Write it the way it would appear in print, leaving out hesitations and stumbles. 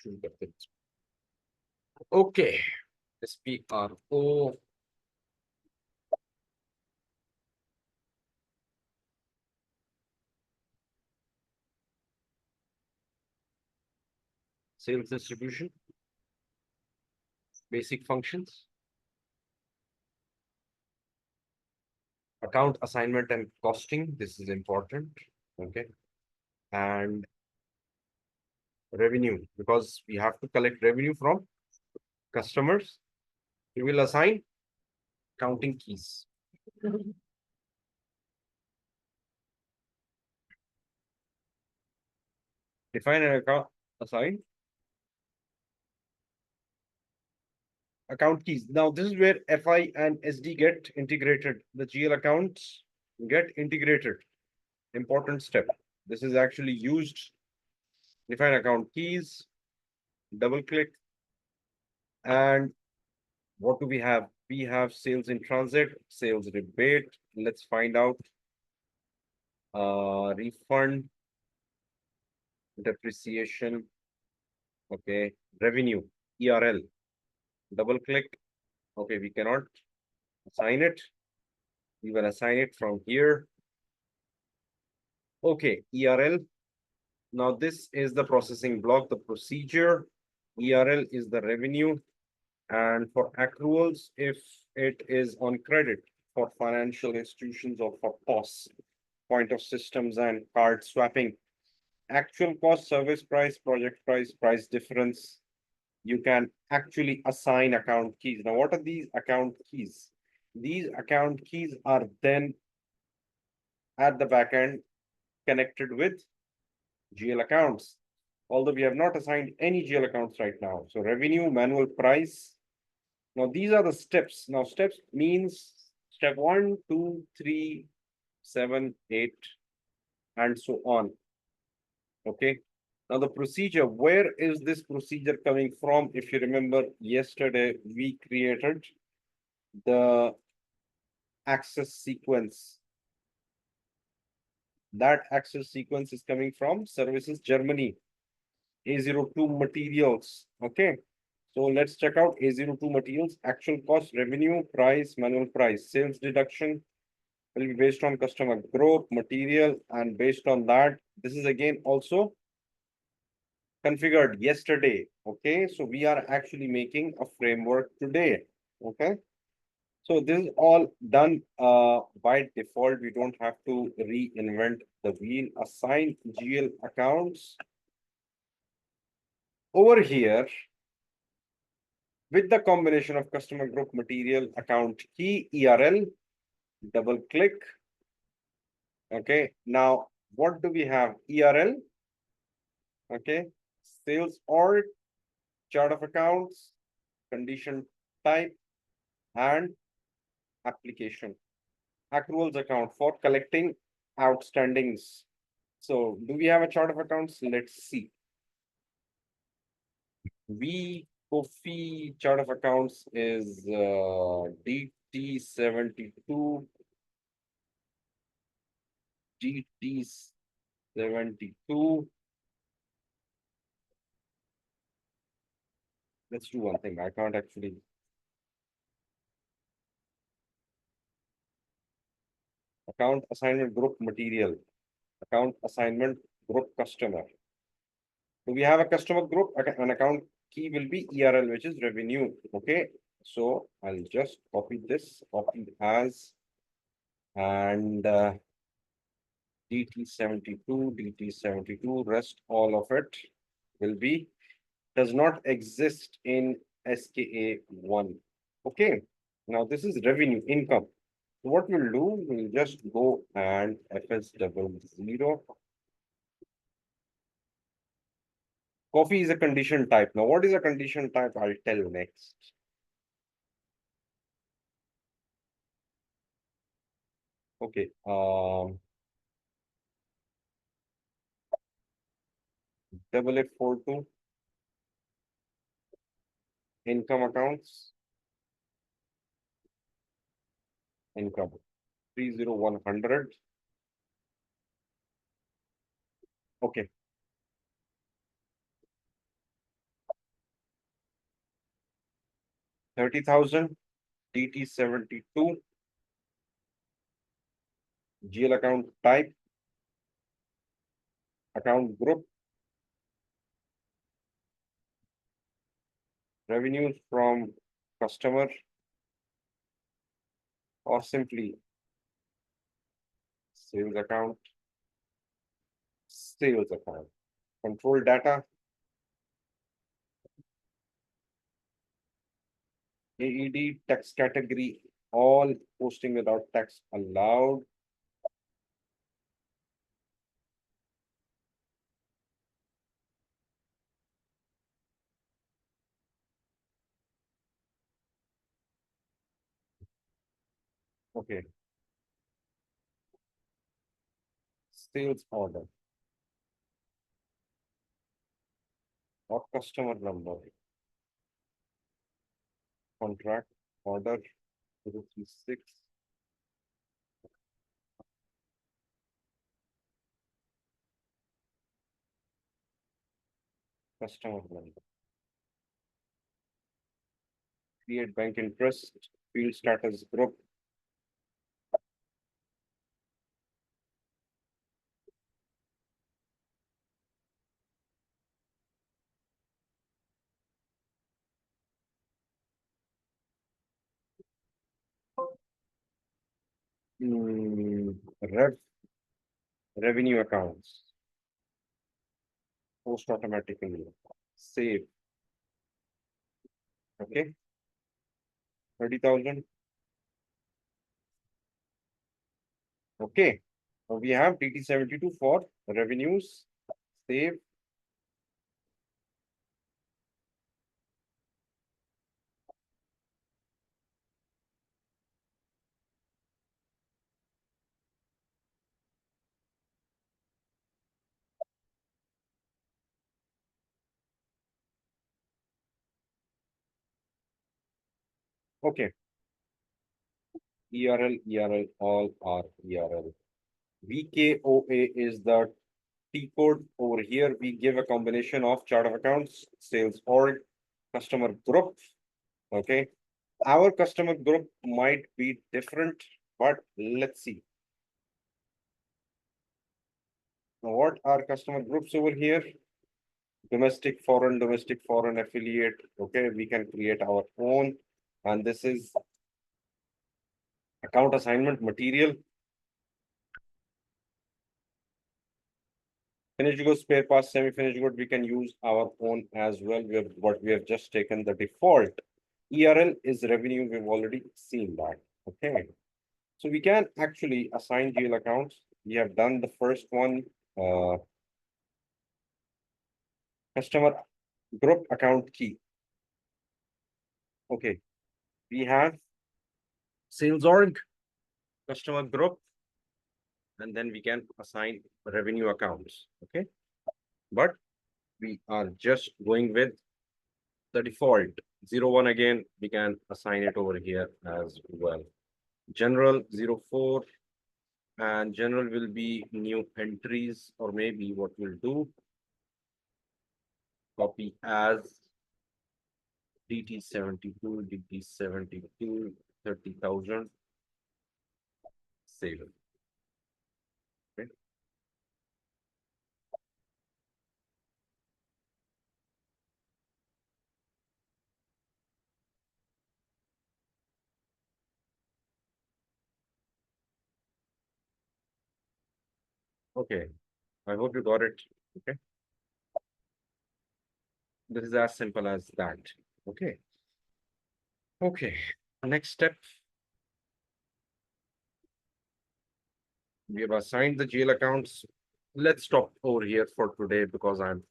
शुरू करते हैं। Okay, SPRO sales distribution, basic functions, account assignment and costing. This is important. Okay, and revenue, because we have to collect revenue from customers. We will assign counting keys. Define an account, assign account keys. Now, this is where FI and SD get integrated. The GL accounts get integrated. Important step. This is actually used. Define account keys, double click, and what do we have? We have sales in transit, sales rebate. Let's find out. Refund, depreciation, okay, revenue, ERL. Double click. Okay, we cannot assign it. We will assign it from here. Okay, ERL. Now this is the processing block, the procedure. ERL is the revenue. And for accruals, if it is on credit for financial institutions or for POS, point of systems and card swapping, actual cost, service price, project price, price difference, you can actually assign account keys. Now, what are these account keys? These account keys are then at the back end connected with GL accounts, although we have not assigned any GL accounts right now. So revenue, manual price. Now, these are the steps. Now, steps means step 1, 2, 3, 7, 8, and so on. Okay. Now, the procedure, where is this procedure coming from? If you remember, yesterday we created the access sequence. That access sequence is coming from services Germany, A02 materials. Okay. So let's check out A02 materials, actual cost, revenue, price, manual price, sales deduction will be based on customer growth, material, and based on that, this is again also configured yesterday. Okay, so we are actually making a framework today. Okay, so this is all done by default. We don't have to reinvent the wheel. Assign GL accounts over here with the combination of customer group, material, account key, ERL. Double click. Okay, now what do we have? ERL. Okay, sales org, chart of accounts, condition type, and application. Accruals account for collecting outstandings. So do we have a chart of accounts? Let's see. Coffee chart of accounts is DT72. DT72. Let's do one thing. I can't actually. Account assignment group material. Account assignment group customer. So we have a customer group, an account key will be ERL, which is revenue. Okay. So I'll just copy this, copy as, and DT72, rest all of it will be, does not exist in SKA1. Okay. Now this is revenue income. So what we'll do, we'll just go and FS00. Coffee is a condition type. Now, what is a condition type? I'll tell next. Okay. 8842. Income accounts. Income. 30100. Okay. 30,000, DT72, GL account type, account group, revenues from customer, or simply sales account, sales account. Control data, AED, tax category, all posting without tax allowed. Okay, sales order or customer number, contract order 036, customer number. Create bank interest, field status group. Rev revenue accounts, post automatically. Save. Okay, 30,000. Okay, so we have DT72 for revenues. Save. Okay, ERL, all are ERL. VKOA is the T code. Over here, we give a combination of chart of accounts, sales org, customer group. Okay, our customer group might be different, but let's see. Now, what are customer groups over here? Domestic, foreign affiliate. Okay, we can create our own. And this is account assignment material. Finished goods, spare parts, semi-finished good, we can use our own as well. We have just taken the default. ERL is revenue, we've already seen that. Okay. So we can actually assign GL accounts. We have done the first one, customer group account key. Okay. We have sales org, customer group, and then we can assign revenue accounts. Okay. But we are just going with the default 01 again. We can assign it over here as well. General 04, and general will be new entries, or maybe what we'll do, copy as DT72, 30,000, save it. Okay. Okay, I hope you got it. Okay, this is as simple as that. Okay. Okay, next step. We have assigned the GL accounts. Let's stop over here for today because I'm